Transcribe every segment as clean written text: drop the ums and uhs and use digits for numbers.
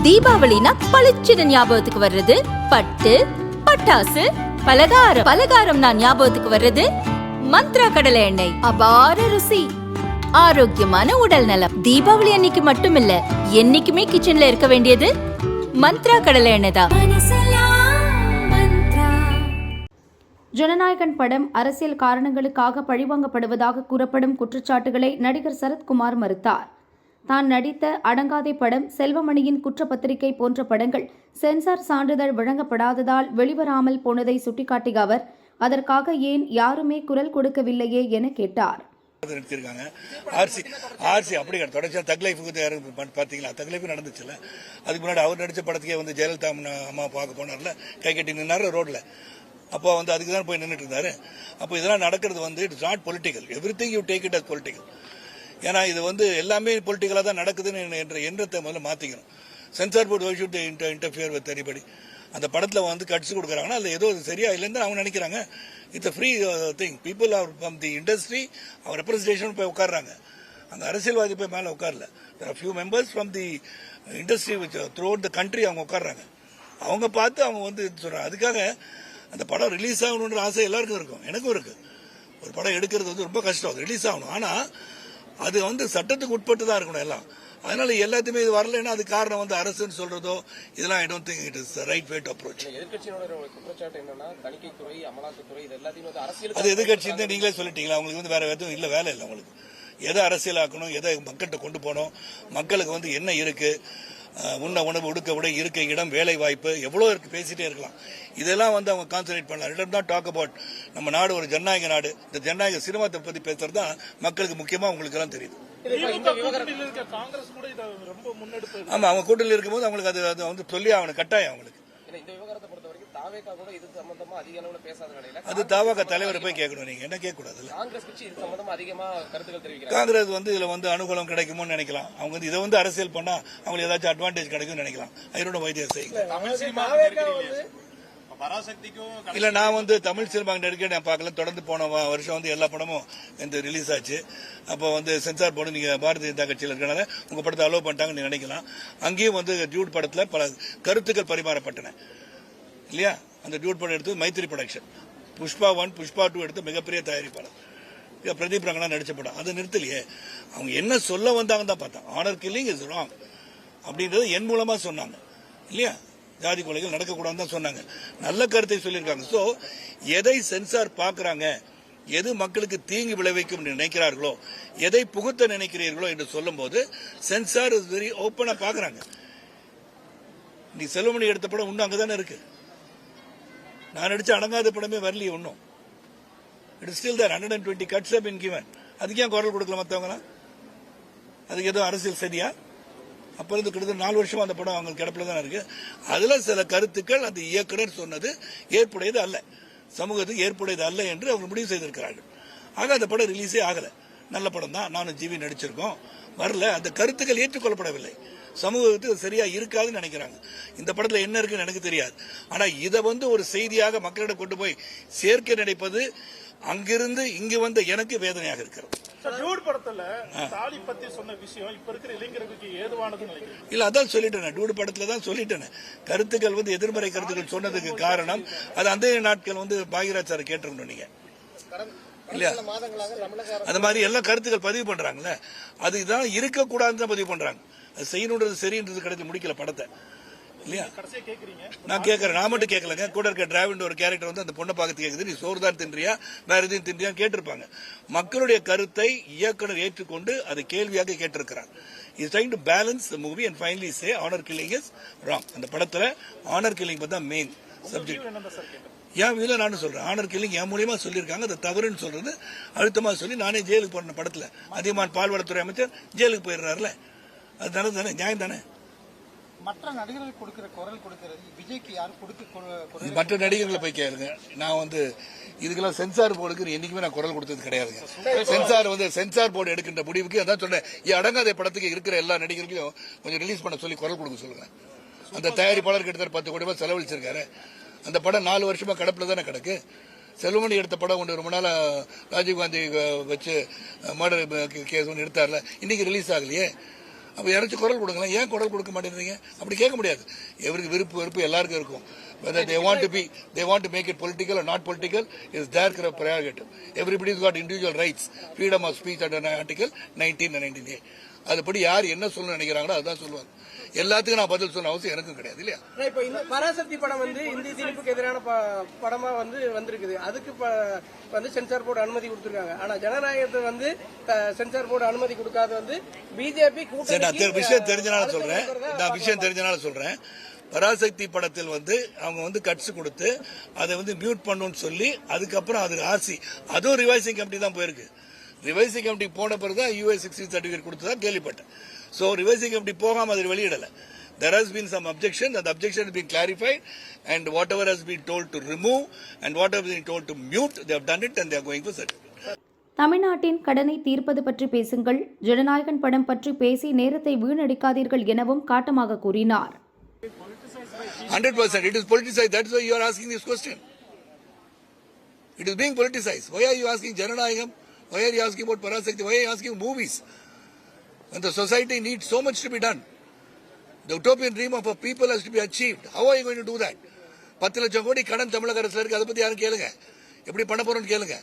தீபாவளினா பளிச்சுன்னு ஞாபகத்துக்கு வர்றது பட்டு, பட்டாசு, பலகாரம். பலகாரம்னா ஞாபகத்துக்கு வர்றது மந்த்ரா கடலை எண்ணெய். அபார ருசி, ஆரோக்கியமான உடல் நலம். தீபாவளி அன்னைக்கு மட்டும் இல்ல, என்னைக்குமே கிச்சன்ல இருக்க வேண்டியது மந்த்ரா கடலை எண்ணெய் தான். ஜனநாயகன் படம் அரசியல் காரணங்களுக்காக பழிவாங்கப்படுவதாக கூறப்படும் குற்றச்சாட்டுகளை நடிகர் சரத்குமார் மறுத்தார். தான் நடித்த அடங்காதே படம், செல்வமணியின் குற்றப்பத்திரிகை போன்ற படங்கள் சென்சார் சான்றிதழ் வழங்கப்படாததால் வெளிவராமல் போனதை சுட்டிக்காட்டிய அவர், அதற்காக ஏன் யாருமே குரல் கொடுக்கவில்லையே என கேட்டார். நடந்துச்சுல, அதுக்கு முன்னாடி அவர் நடிச்ச படத்துக்கே வந்து ஜெயலலிதா அம்மா பார்க்க போனார்ல, கை கட்டி நின்னாரு ரோட்ல. அப்போ வந்து அதுக்கு தான் போய் நின்றுட்டு இருந்தாரு. அப்போ இதெல்லாம் நடக்கிறது வந்து it's not political. Everything you take it as political. ஏன்னா இது வந்து எல்லாமே பொலிட்டிக்கலாக தான் நடக்குதுன்னு என்ற எண்ணத்தை முதல்ல மாற்றிக்கணும். Censor board why should interfere with anybody. அந்த படத்தில் வந்து கட்சி கொடுக்குறாங்கன்னா அதில் ஏதோ சரியா இல்லைன்னு அவங்க நினைக்கிறாங்க. It's free thing. People are from the industry our representation போய் உட்காடுறாங்க. அந்த அரசியல்வாதி போய் மேலே உட்காரல. Few members from the industry throughout the country அவங்க உட்காடுறாங்க. அவங்க பார்த்து அவங்க வந்து சொல்கிறாங்க. அதுக்காக அந்த படம் ரிலீஸ் ஆகணுன்ற ஆசை எல்லாருக்கும் இருக்கும், எனக்கும் இருக்கு. ஒரு படம் எடுக்கிறது வந்து ரொம்ப கஷ்டம், அது ரிலீஸ் ஆகணும். ஆனால் அது வந்து சட்டத்துக்கு உட்பட்டு தான் இருக்கணும் எல்லாம். அதனால எல்லாத்தையுமே இது வரலைன்னா அது காரணம் வந்து அரசுன்னு சொல்றதோ இதெல்லாம் I don't think it is the right way to approach. அது எதிர்கட்சி நீங்களே சொல்லிட்டீங்களா, அவங்களுக்கு வந்து வேற எதுவும் இல்லை, வேலை இல்லை அவங்களுக்கு. எதை அரசியலாக்கணும், எதை மக்கள்கிட்ட கொண்டு போகணும், மக்களுக்கு வந்து என்ன இருக்கு, உண்ண உணவு, உடுக்க உடை, இருக்க இடம், வேலை வாய்ப்பு எவ்வளோ இருக்கு, பேசிட்டே இருக்கலாம். இதெல்லாம் வந்து அவங்க கான்சன்ட்ரேட் பண்ணலாம். இடம் தான் டாக் அபவுட். நம்ம நாடு ஒரு ஜனநாயக நாடு. இந்த ஜனநாயக சினிமாத்தை பத்தி பேசுறது தான் மக்களுக்கு முக்கியமா உங்களுக்கு எல்லாம் தெரியுது. ஆமா, அவங்க கூட்டணியில் இருக்கும்போது அவங்களுக்கு அது வந்து சொல்லி ஆகணும், கட்டாயம் அவங்களுக்கு. அது தாவக தலைவரை போய் கேட்கணும், நீங்க என்ன கேட்க கூடாது. காங்கிரஸ் வந்து இதுல வந்து அனுகூலம் கிடைக்குமோன்னு நினைக்கலாம். அவங்க வந்து இதை வந்து அரசியல் பண்ணா அவங்களுக்கு ஏதாச்சும் அட்வான்டேஜ் கிடைக்கும்னு நினைக்கலாம். ஐரோட வைத்தியம் செய்யுங்க. இல்ல, நான் வந்து தமிழ் சினிமா நடிக்க நான் பார்க்கல. தொடர்ந்து போன வருஷம் வந்து எல்லா படமும் இந்த ரிலீஸ் ஆச்சு. அப்போ வந்து சென்சார் போர்டு நீங்க பாரதிய ஜனதா கட்சியில் இருக்கனால உங்க படத்தை அலோவ் பண்ணிட்டாங்கன்னு நினைக்கலாம். அங்கேயும் வந்து டியூட் படத்துல பல கருத்துக்கள் பரிமாறப்பட்டன இல்லையா. அந்த டியூட் படம் எடுத்து மைத்திரி ப்ரொடக்ஷன், புஷ்பா 1, புஷ்பா 2 எடுத்து மிகப்பெரிய தயாரிப்பாளர் பிரதீப் ரங்கனா நடிச்ச படம். அதை நிறுத்தலையே. அவங்க என்ன சொல்ல வந்தாங்க தான் பார்த்தா. ஆனர் கில்லிங் இஸ் ராங் அப்படின்றது என் மூலமா சொன்னாங்க இல்லையா. ஜாதி கொலைகள் நடக்கக்கூடாதுன்னு தான் சொன்னாங்க. நல்ல கருத்தை சொல்லியிருக்காங்க. ஸோ எதை சென்சார் பார்க்கறாங்க, எது மக்களுக்கு தீங்கு விளைவிக்கும் நினைக்கிறார்களோ, எதை புகுத்த நினைக்கிறீர்களோ என்று சொல்லும் போது சென்சார் இஸ் வெரி ஓப்பனா பார்க்கறாங்க. நீ செல்வமணி எடுத்த படம் இன்னும் அங்கதானே இருக்கு. நான் நடிச்ச அடங்காத படமே வரலையே இன்னும். It is still there. 120 cuts have been given. அதுக்கு ஏன் குரல் கொடுக்கல மற்றவங்களாம்? அதுக்கு ஏதோ அரசியல் சரியா? அப்ப இருந்து கிட்டத்தட்ட 4 வருஷமா அந்த படம் அவங்க கிடப்பில தான் இருக்கு. அதுல சில கருத்துக்கள் அந்த இயக்குனர் சொன்னது ஏற்புடையது அல்ல, சமூகத்துக்கு ஏற்புடையது அல்ல என்று அவங்க முடிவு செய்திருக்கிறார்கள். ஆக அந்த படம் ரிலீஸே ஆகல. நல்ல படம் தான், நானும் ஜிவி நடிச்சிருக்கோம், வரல. அந்த கருத்துக்கள் ஏற்றுக்கொள்ளப்படவில்லை. சமூகத்துக்கு சரியா இருக்காதுன்னு நினைக்கிறாங்க. இந்த படத்துல என்ன இருக்குன்னு எனக்கு தெரியாது. ஆனா இதை வந்து ஒரு செய்தியாக மக்களிடம் கொண்டு போய் சேர்க்க நினைப்பது அங்கிருந்து இங்கு வந்த எனக்கு வேதனையாக இருக்கிறது. இல்ல, அதான் சொல்லிட்டேன். டூடு படத்துல தான் சொல்லிட்டேன். கருத்துக்கள் வந்து எதிர்மறை கருத்துக்கள் சொன்னதுக்கு காரணம் அது அந்த நாட்கள் வந்து பாகிராஜ் சார் கேட்டிருந்தோம் நீங்க இல்லையா. அந்த மாதிரி எல்லா கருத்துக்கள் பதிவு பண்றாங்கல்ல, அதுதான் இருக்கக்கூடாதுன்னு பதிவு பண்றாங்க. அது செய்யணுன்றது சரின்றது கிடைச்சி முடிக்கல படத்தை இல்லையா. நான் கேட்கறேன், நான் மட்டும் கேட்கலங்க. கூட இருக்க டிராவிட் ஒரு கேரக்டர் வந்து அந்த பொண்ணை பார்த்து கேட்குது, நீ சோறுதான் தின்றியா வேற எதையும் தின்றியா கேட்டிருப்பாங்க. மக்களுடைய கருத்தை இயக்குனர் ஏற்றுக்கொண்டு அதை கேள்வியாக கேட்டிருக்கிறார். Is trying to balance the movie and finally say honour killing is wrong. அந்த படத்துல ஆனர் கில்லிங் தான் மெயின் சப்ஜெக்ட். என் வீல நானும் சொல்றேன், ஆனர் கில்லிங் என் மூலியமா சொல்லியிருக்காங்க, அது தவறுன்னு சொல்றது அழுத்தமா சொல்லி நானே ஜெயிலுக்கு போன படத்துல அதிகமான பால்வளத்துறை அமைச்சர் ஜெயிலுக்கு போயிடுறாருல, அது தானே நியாயம் தானே. மற்ற நடிகர்கள் கொடுக்கிற குரல் கொடுக்கிறது விஜய்க்கு யாரும் கொடுக்க, மற்ற நடிகர்களை போய் கேளுங்க. நான் வந்து இதுக்கெல்லாம் சென்சார் போர்டுக்கு என்னைக்குமே நான் குரல் கொடுத்தது கிடையாதுங்க. சென்சார் போர்டு எடுக்கின்ற முடிவுக்கு அதான் சொன்னேன், அடங்காத படத்துக்கு இருக்கிற எல்லா நடிகர்களையும் கொஞ்சம் ரிலீஸ் பண்ண சொல்லி குரல் கொடுக்க சொல்லுங்க. அந்த தயாரிப்பாளர் கிட்டத்தட்ட 10 கோடி ரூபாய் செலவழிச்சிருக்காரு. அந்த படம் 4 வருஷமா கடப்புல தானே கிடக்கு. செல்வமணி எடுத்த படம் ஒன்று ரொம்ப நாளா ராஜீவ்காந்தி வச்சு மர்டர் கேஸ் ஒன்று எடுத்தார்ல, இன்னைக்கு ரிலீஸ் ஆகலையே. அப்ப யாராச்சும் குரல் கொடுக்கலாம், ஏன் குரல் கொடுக்க மாட்டேங்கிறீங்க? அப்படி கேட்க முடியாது. எவருக்கு வெறுப்பு எல்லாருக்கும் இருக்கும். Whether they want to make it political or not political is their prerogative. Everybody's got individual rights, freedom of speech under Article 19 and 19A. அதுபடி யார் என்ன சொல்லணும்னு நினைக்கிறாங்களோ அதுதான் சொல்லுவாங்க. எல்லாத்துக்கும் நான் பதில் சொல்ல அவசியம் எனக்கும் கிடையாது இல்லையா? இப்ப இந்த பராசக்தி படம் இந்திய திணிப்புக்கு எதிரான படமா வந்திருக்குது. அதுக்கு சென்சார் போர்டு அனுமதி கொடுத்திருக்காங்க. ஆனா ஜனநாயகத்தை சென்சார் போர்டு அனுமதி கொடுக்காத பிஜேபி கூட்டணி விஷயம் தெரிஞ்சனால சொல்றேன். பராசக்தி படத்தில் அவங்க கட்ஸ் கொடுத்து அதை மியூட் பண்ணுன்னு சொல்லி அதுக்கப்புறம் அது ஆர்சி அதுவும் ரிவைசிங் கமிட்டி தான் போயிருக்கு. ரிவைசிங் கமிட்டி போன பிறகுதான் US 60 சர்டிபிகேட் கொடுத்ததா கேள்விப்பட்டேன். சோ ரிவைசிங் கமிட்டி போகாம அது வெளியிடல. There has been some objection. That objection has been clarified, and whatever has been told to remove and whatever has been told to mute, they have done it and they are going for certificate. தமிழ்நாட்டின் கடனை தீர்ப்பது பற்றி பேசுங்கள், ஜனநாயகன் படம் பற்றி பேசி நேரத்தை வீணடிக்காதீர்கள் எனவும் காட்டமாக கூறினார். 100%. It is politicized. That's why you are asking this question. It is being politicized. Why are you asking Jananayagam? Why are you asking about Parasakti? Why are you asking movies? When the society needs so much to be done. The utopian dream of a people has to be achieved. How are you going to do that? 10 லட்சம் கோடி கடன் தமிழக அரசுல இருக்கு. அதை பத்தி யாரும் கேளுங்க. எப்படி பண்ண போறோம்னு கேளுங்க.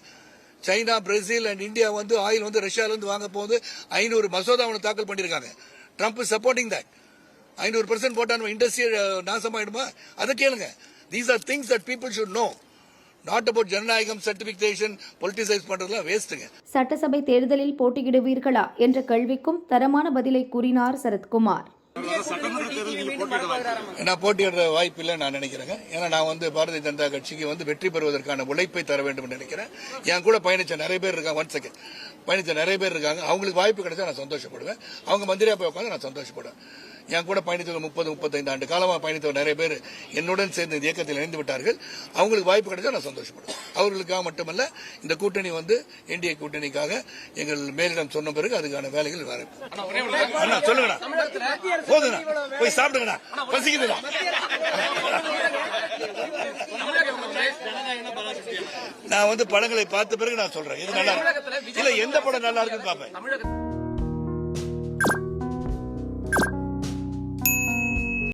China, Brazil and India oil ரஷ்யால இருந்து வாங்க போகுது. 500 மசோதாவை தாக்கல் பண்ணிருக்காங்க. Trump is supporting that. 500% போட்டான இண்டஸ்ட்ரி நாசமாயிடுமா? அதை கேளுங்க. These are things that people should know. Not about ஜனநாயகம் சர்டிபிகேஷன் பொலிட்டிசைஸ் பண்றதுலாம் வேஸ்ட்ங்க. சட்டசபை தேர்தலில் போட்டியிடுவீர்களா என்ற கேள்விக்கும் தரமான பதிலை கூறினார் சரத்குமார். நான் போட்டியிடுற வாய்ப்பு இல்லை நான் நினைக்கிறேங்க. ஏன்னா நான் பாரதிய ஜனதா கட்சிக்கு வெற்றி பெறுவதற்கான உழைப்பை தர வேண்டும் நினைக்கிறேன். என் கூட பயணிச்ச நிறைய பேர் இருக்காங்க. அவங்களுக்கு வாய்ப்பு கிடைச்சா நான் சந்தோஷப்படுவேன். அவங்க மந்திரியா போய் உட்காந்து நான் சந்தோஷப்படுவேன். என் கூட பயணித்தவர் 30-35 ஆண்டு காலமாக பயணித்தவர் நிறைய பேர் என்னுடன் சேர்ந்து இந்த இயக்கத்தில் இணைந்து விட்டார்கள். அவங்களுக்கு வாய்ப்பு கிடைச்சா நான் சந்தோஷப்படுவேன். அவர்களுக்காக மட்டுமல்ல, இந்த கூட்டணி என்டிஏ கூட்டணிக்காக எங்கள் மேலிடம் சொன்ன பிறகு அதுக்கான வேலைகள் சொல்லுங்கண்ணா. போதுங்கண்ணா, போய் சாப்பிடுங்கண்ணா, பசிக்குதுண்ணா. நான் படங்களை பார்த்த பிறகு நான் சொல்றேன். இது நல்லா இல்ல, எந்த படம் நல்லா இருக்குன்னு பார்ப்பேன்.